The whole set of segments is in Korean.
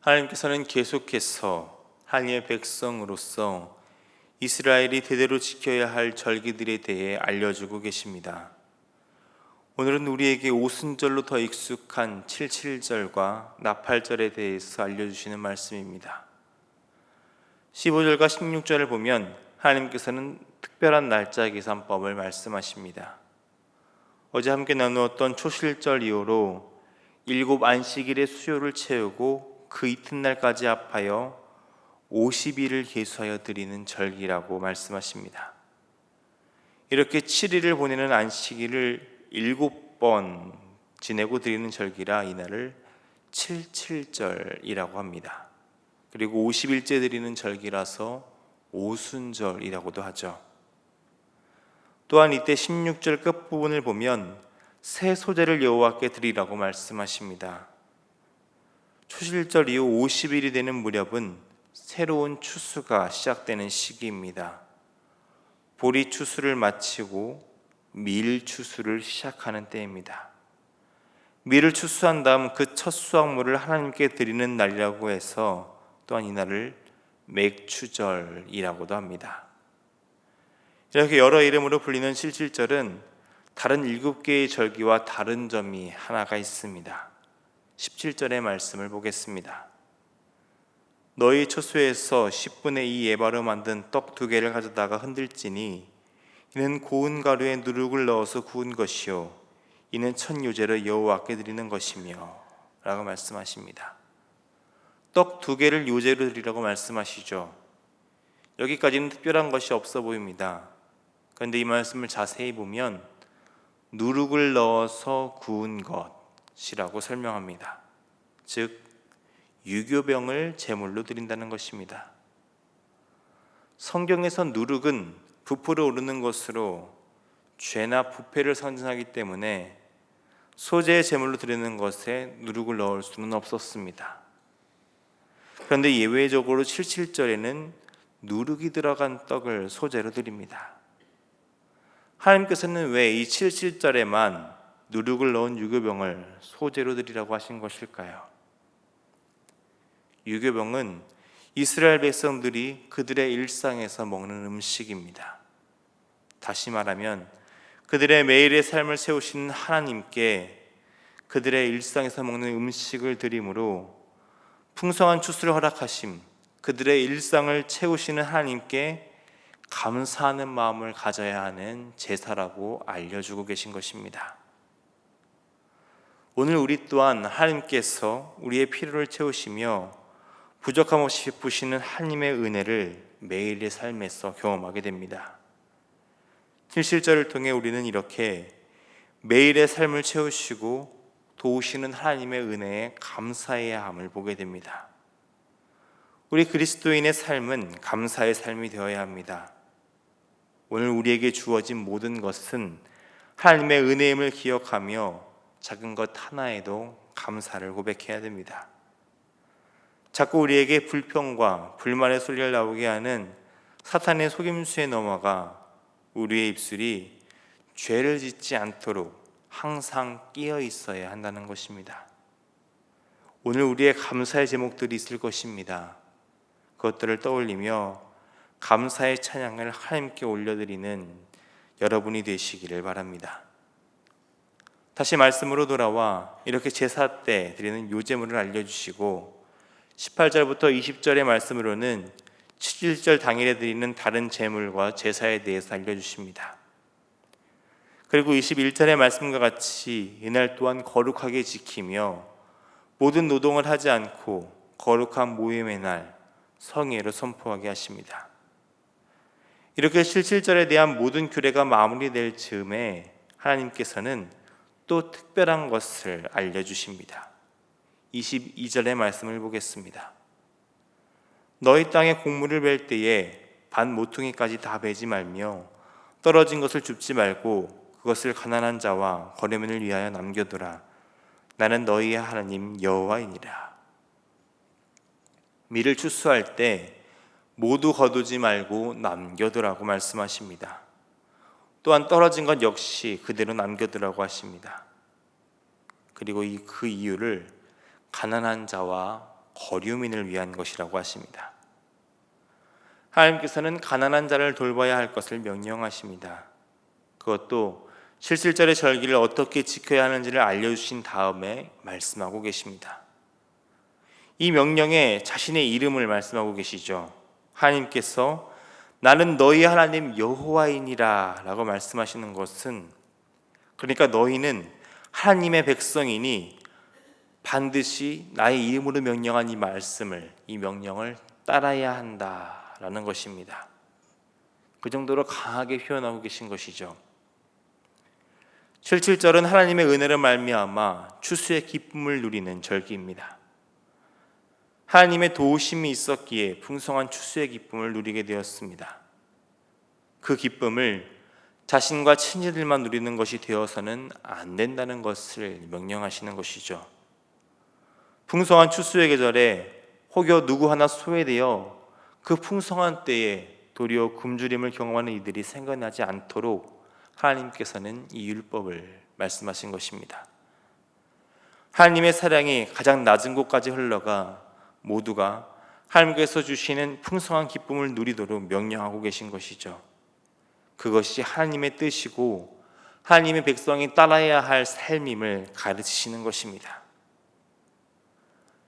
하나님께서는 계속해서 하나님의 백성으로서 이스라엘이 대대로 지켜야 할 절기들에 대해 알려주고 계십니다. 오늘은 우리에게 오순절로 더 익숙한 77절과 나팔절에 대해서 알려주시는 말씀입니다. 15절과 16절을 보면 하나님께서는 특별한 날짜 계산법을 말씀하십니다. 어제 함께 나누었던 초실절 이후로 7 안식일의 수요를 채우고 그 이튿날까지 합하여 50일을 계수하여 드리는 절기라고 말씀하십니다. 이렇게 7일을 보내는 안식일을 7번 지내고 드리는 절기라 이날을 77절이라고 합니다. 그리고 50일째 드리는 절기라서 오순절이라고도 하죠. 또한 이때 16절 끝부분을 보면 새 소재를 여호와께 드리라고 말씀하십니다. 초실절 이후 50일이 되는 무렵은 새로운 추수가 시작되는 시기입니다. 보리 추수를 마치고 밀 추수를 시작하는 때입니다. 밀을 추수한 다음 그 첫 수확물을 하나님께 드리는 날이라고 해서 또한 이날을 맥추절이라고도 합니다. 이렇게 여러 이름으로 불리는 77절은 다른 7개의 절기와 다른 점이 하나가 있습니다. 17절의 말씀을 보겠습니다. 너희 처소에서 10분의 2 에바로 만든 떡 2개를 가져다가 흔들지니 이는 고운 가루에 누룩을 넣어서 구운 것이요 이는 첫 요제로 여호와께 드리는 것이며 라고 말씀하십니다. 떡 2개를 요제로 드리라고 말씀하시죠. 여기까지는 특별한 것이 없어 보입니다. 그런데 이 말씀을 자세히 보면 누룩을 넣어서 구운 것이라고 설명합니다. 즉 유교병을 제물로 드린다는 것입니다. 성경에서 누룩은 부풀어 오르는 것으로 죄나 부패를 상징하기 때문에 소재의 제물로 드리는 것에 누룩을 넣을 수는 없었습니다. 그런데 예외적으로 77절에는 누룩이 들어간 떡을 소재로 드립니다. 하나님께서는 왜 이 77절에만 누룩을 넣은 유교병을 소재로 드리라고 하신 것일까요? 유교병은 이스라엘 백성들이 그들의 일상에서 먹는 음식입니다. 다시 말하면 그들의 매일의 삶을 세우시는 하나님께 그들의 일상에서 먹는 음식을 드림으로 풍성한 추수를 허락하심, 그들의 일상을 채우시는 하나님께 감사하는 마음을 가져야 하는 제사라고 알려주고 계신 것입니다. 오늘 우리 또한 하나님께서 우리의 필요를 채우시며 부족함 없이 베푸시는 하나님의 은혜를 매일의 삶에서 경험하게 됩니다. 77절을 통해 우리는 이렇게 매일의 삶을 채우시고 도우시는 하나님의 은혜에 감사해야 함을 보게 됩니다. 우리 그리스도인의 삶은 감사의 삶이 되어야 합니다. 오늘 우리에게 주어진 모든 것은 하나님의 은혜임을 기억하며 작은 것 하나에도 감사를 고백해야 됩니다. 자꾸 우리에게 불평과 불만의 소리를 나오게 하는 사탄의 속임수에 넘어가 우리의 입술이 죄를 짓지 않도록 항상 끼어 있어야 한다는 것입니다. 오늘 우리의 감사의 제목들이 있을 것입니다. 그것들을 떠올리며 감사의 찬양을 하나님께 올려드리는 여러분이 되시기를 바랍니다. 다시 말씀으로 돌아와 이렇게 제사 때 드리는 요제물을 알려주시고 18절부터 20절의 말씀으로는 7절 당일에 드리는 다른 제물과 제사에 대해서 알려주십니다. 그리고 21절의 말씀과 같이 이날 또한 거룩하게 지키며 모든 노동을 하지 않고 거룩한 모임의 날 성회로 선포하게 하십니다. 이렇게 77절에 대한 모든 규례가 마무리될 즈음에 하나님께서는 또 특별한 것을 알려주십니다. 22절의 말씀을 보겠습니다. 너희 땅에 곡물을 벨 때에 반 모퉁이까지 다 베지 말며 떨어진 것을 줍지 말고 그것을 가난한 자와 거래민을 위하여 남겨두라. 나는 너희의 하나님 여호와이니라. 밀을 추수할 때 모두 거두지 말고 남겨두라고 말씀하십니다. 또한 떨어진 것 역시 그대로 남겨두라고 하십니다. 그리고 그 이유를 가난한 자와 거류민을 위한 것이라고 하십니다. 하나님께서는 가난한 자를 돌봐야 할 것을 명령하십니다. 그것도 실질절의 절기를 어떻게 지켜야 하는지를 알려주신 다음에 말씀하고 계십니다. 이 명령에 자신의 이름을 말씀하고 계시죠. 하나님께서 나는 너희 하나님 여호와이니라 라고 말씀하시는 것은, 그러니까 너희는 하나님의 백성이니 반드시 나의 이름으로 명령한 이 말씀을, 이 명령을 따라야 한다라는 것입니다. 그 정도로 강하게 표현하고 계신 것이죠. 77절은 하나님의 은혜로 말미암아 추수의 기쁨을 누리는 절기입니다. 하나님의 도우심이 있었기에 풍성한 추수의 기쁨을 누리게 되었습니다. 그 기쁨을 자신과 친지들만 누리는 것이 되어서는 안 된다는 것을 명령하시는 것이죠. 풍성한 추수의 계절에 혹여 누구 하나 소외되어 그 풍성한 때에 도리어 굶주림을 경험하는 이들이 생겨나지 않도록 하나님께서는 이 율법을 말씀하신 것입니다. 하나님의 사랑이 가장 낮은 곳까지 흘러가 모두가 하나님께서 주시는 풍성한 기쁨을 누리도록 명령하고 계신 것이죠. 그것이 하나님의 뜻이고 하나님의 백성이 따라야 할 삶임을 가르치시는 것입니다.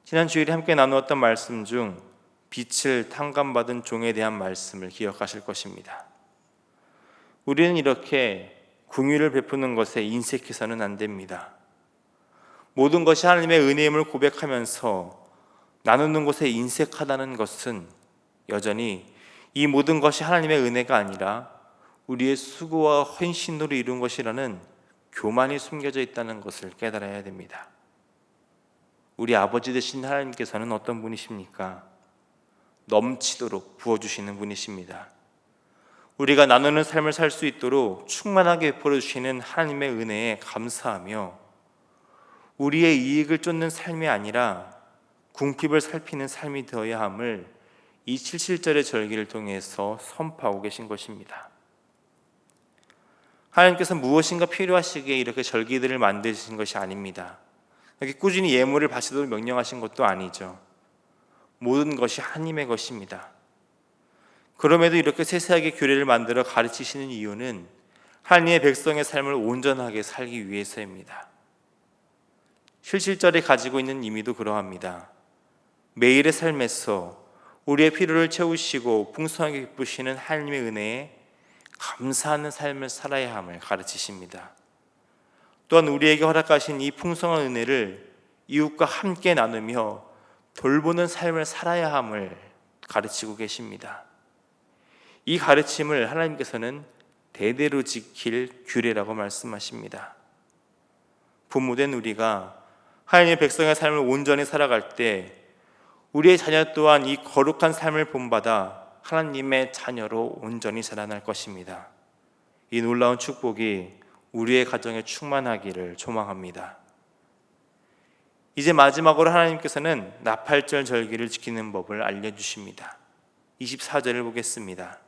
지난 주일에 함께 나누었던 말씀 중 빛을 탕감받은 종에 대한 말씀을 기억하실 것입니다. 우리는 이렇게 긍휼을 베푸는 것에 인색해서는 안 됩니다. 모든 것이 하나님의 은혜임을 고백하면서 나누는 것에 인색하다는 것은 여전히 이 모든 것이 하나님의 은혜가 아니라 우리의 수고와 헌신으로 이룬 것이라는 교만이 숨겨져 있다는 것을 깨달아야 됩니다. 우리 아버지 되신 하나님께서는 어떤 분이십니까? 넘치도록 부어주시는 분이십니다. 우리가 나누는 삶을 살 수 있도록 충만하게 베풀어 주시는 하나님의 은혜에 감사하며 우리의 이익을 쫓는 삶이 아니라 궁핍을 살피는 삶이 되어야 함을 이 77절의 절기를 통해서 선포하고 계신 것입니다. 하나님께서 무엇인가 필요하시기에 이렇게 절기들을 만드신 것이 아닙니다. 이렇게 꾸준히 예물을 바치도록 명령하신 것도 아니죠. 모든 것이 하나님의 것입니다. 그럼에도 이렇게 세세하게 규례를 만들어 가르치시는 이유는 하나님의 백성의 삶을 온전하게 살기 위해서입니다. 77절이 가지고 있는 의미도 그러합니다. 매일의 삶에서 우리의 필요를 채우시고 풍성하게 기쁘시는 하나님의 은혜에 감사하는 삶을 살아야 함을 가르치십니다. 또한 우리에게 허락하신 이 풍성한 은혜를 이웃과 함께 나누며 돌보는 삶을 살아야 함을 가르치고 계십니다. 이 가르침을 하나님께서는 대대로 지킬 규례라고 말씀하십니다. 부모된 우리가 하나님의 백성의 삶을 온전히 살아갈 때 우리의 자녀 또한 이 거룩한 삶을 본받아 하나님의 자녀로 온전히 자라날 것입니다. 이 놀라운 축복이 우리의 가정에 충만하기를 소망합니다. 이제 마지막으로 하나님께서는 나팔절 절기를 지키는 법을 알려주십니다. 24절을 보겠습니다.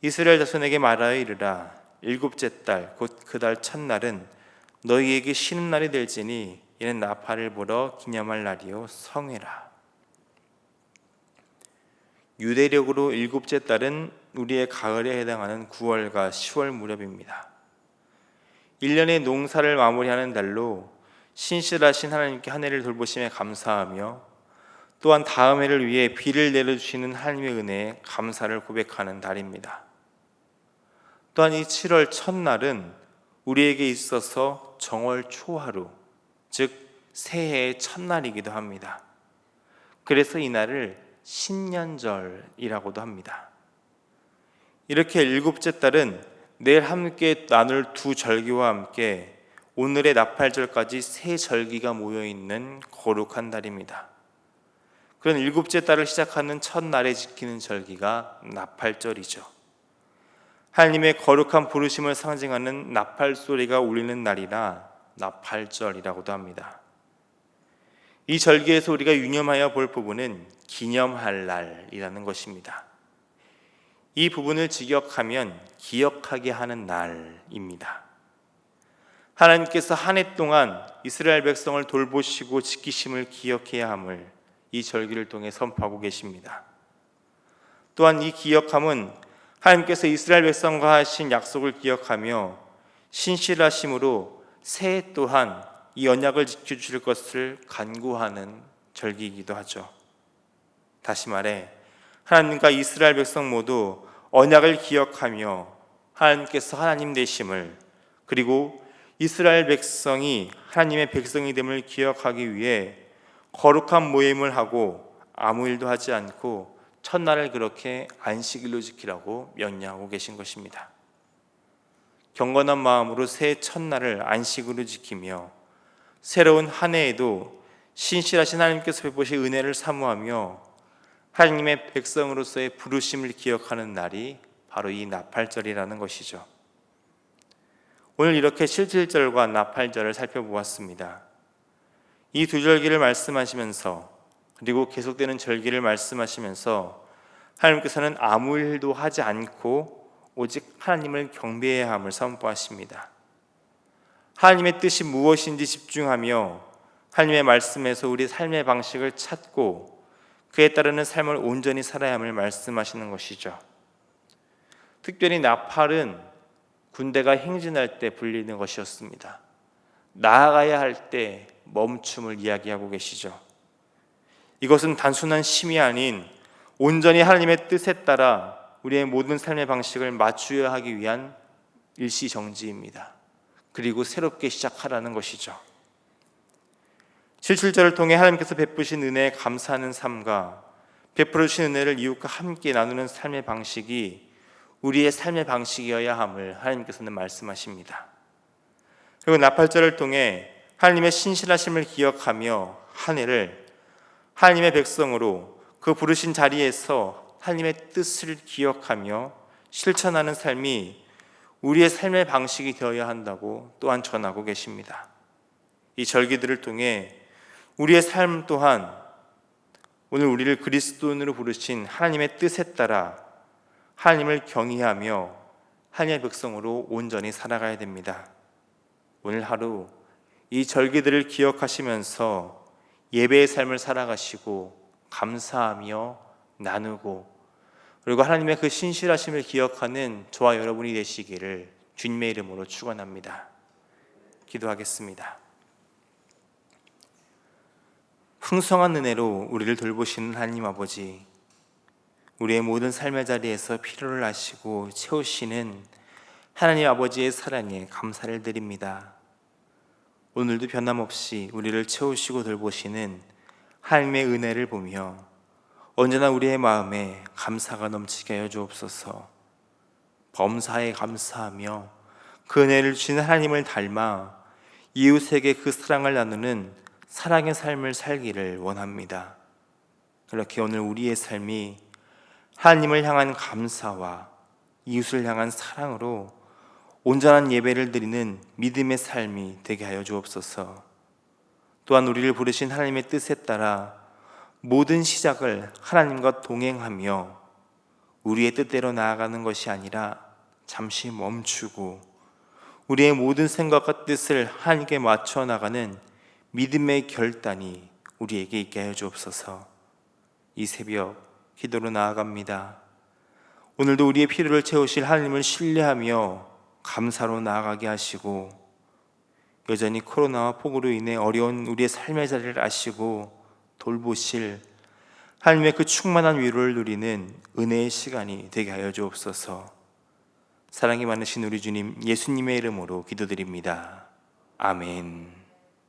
이스라엘 자손에게 말하여 이르라. 일곱째 달 곧 그 달 첫날은 너희에게 쉬는 날이 될지니 이는 나팔을 불어 기념할 날이요 성회라. 유대력으로 일곱째 달은 우리의 가을에 해당하는 9월과 10월 무렵입니다. 1년의 농사를 마무리하는 달로 신실하신 하나님께 한 해를 돌보심에 감사하며 또한 다음 해를 위해 비를 내려주시는 하나님의 은혜에 감사를 고백하는 달입니다. 또한 이 7월 첫날은 우리에게 있어서 정월 초하루, 즉 새해의 첫날이기도 합니다. 그래서 이 날을 신년절이라고도 합니다. 이렇게 일곱째 달은 내일 함께 나눌 두 절기와 함께 오늘의 나팔절까지 세 절기가 모여있는 거룩한 달입니다. 그런 일곱째 달을 시작하는 첫날에 지키는 절기가 나팔절이죠. 하나님의 거룩한 부르심을 상징하는 나팔 소리가 울리는 날이라 나팔절이라고도 합니다. 이 절기에서 우리가 유념하여 볼 부분은 기념할 날이라는 것입니다. 이 부분을 직역하면 기억하게 하는 날입니다. 하나님께서 한 해 동안 이스라엘 백성을 돌보시고 지키심을 기억해야 함을 이 절기를 통해 선포하고 계십니다. 또한 이 기억함은 하나님께서 이스라엘 백성과 하신 약속을 기억하며 신실하심으로 새해 또한 이 언약을 지켜주실 것을 간구하는 절기이기도 하죠. 다시 말해 하나님과 이스라엘 백성 모두 언약을 기억하며 하나님께서 하나님 되심을, 그리고 이스라엘 백성이 하나님의 백성이 됨을 기억하기 위해 거룩한 모임을 하고 아무 일도 하지 않고 첫날을 그렇게 안식일로 지키라고 명령하고 계신 것입니다. 경건한 마음으로 새해 첫날을 안식으로 지키며 새로운 한 해에도 신실하신 하나님께서 베푸신 은혜를 사모하며 하나님의 백성으로서의 부르심을 기억하는 날이 바로 이 나팔절이라는 것이죠. 오늘 이렇게 실질절과 나팔절을 살펴보았습니다. 이 두 절기를 말씀하시면서, 그리고 계속되는 절기를 말씀하시면서 하나님께서는 아무 일도 하지 않고 오직 하나님을 경배해야 함을 선포하십니다. 하나님의 뜻이 무엇인지 집중하며 하나님의 말씀에서 우리 삶의 방식을 찾고 그에 따르는 삶을 온전히 살아야 함을 말씀하시는 것이죠. 특별히 나팔은 군대가 행진할 때 불리는 것이었습니다. 나아가야 할 때 멈춤을 이야기하고 계시죠. 이것은 단순한 심이 아닌 온전히 하나님의 뜻에 따라 우리의 모든 삶의 방식을 맞추어야 하기 위한 일시정지입니다. 그리고 새롭게 시작하라는 것이죠. 7절을 통해 하나님께서 베푸신 은혜에 감사하는 삶과 베풀어 주신 은혜를 이웃과 함께 나누는 삶의 방식이 우리의 삶의 방식이어야 함을 하나님께서는 말씀하십니다. 그리고 나팔절을 통해 하나님의 신실하심을 기억하며 한 해를 하나님의 백성으로 그 부르신 자리에서 하나님의 뜻을 기억하며 실천하는 삶이 우리의 삶의 방식이 되어야 한다고 또한 전하고 계십니다. 이 절기들을 통해 우리의 삶 또한 오늘 우리를 그리스도인으로 부르신 하나님의 뜻에 따라 하나님을 경외하며 하나님의 백성으로 온전히 살아가야 됩니다. 오늘 하루 이 절기들을 기억하시면서 예배의 삶을 살아가시고 감사하며 나누고, 그리고 하나님의 그 신실하심을 기억하는 저와 여러분이 되시기를 주님의 이름으로 축원합니다. 기도하겠습니다. 풍성한 은혜로 우리를 돌보시는 하나님 아버지, 우리의 모든 삶의 자리에서 필요를 아시고 채우시는 하나님 아버지의 사랑에 감사를 드립니다. 오늘도 변함없이 우리를 채우시고 돌보시는 하나님의 은혜를 보며 언제나 우리의 마음에 감사가 넘치게 하여 주옵소서. 범사에 감사하며 그 은혜를 주시는 하나님을 닮아 이웃에게 그 사랑을 나누는 사랑의 삶을 살기를 원합니다. 그렇게 오늘 우리의 삶이 하나님을 향한 감사와 이웃을 향한 사랑으로 온전한 예배를 드리는 믿음의 삶이 되게 하여 주옵소서. 또한 우리를 부르신 하나님의 뜻에 따라 모든 시작을 하나님과 동행하며 우리의 뜻대로 나아가는 것이 아니라 잠시 멈추고 우리의 모든 생각과 뜻을 하나님께 맞춰 나가는 믿음의 결단이 우리에게 있게 하여 주옵소서. 이 새벽 기도로 나아갑니다. 오늘도 우리의 필요를 채우실 하나님을 신뢰하며 감사로 나아가게 하시고, 여전히 코로나와 폭우로 인해 어려운 우리의 삶의 자리를 아시고 돌보실 하나님의 그 충만한 위로를 누리는 은혜의 시간이 되게 하여 주옵소서. 사랑이 많으신 우리 주님 예수님의 이름으로 기도드립니다. 아멘.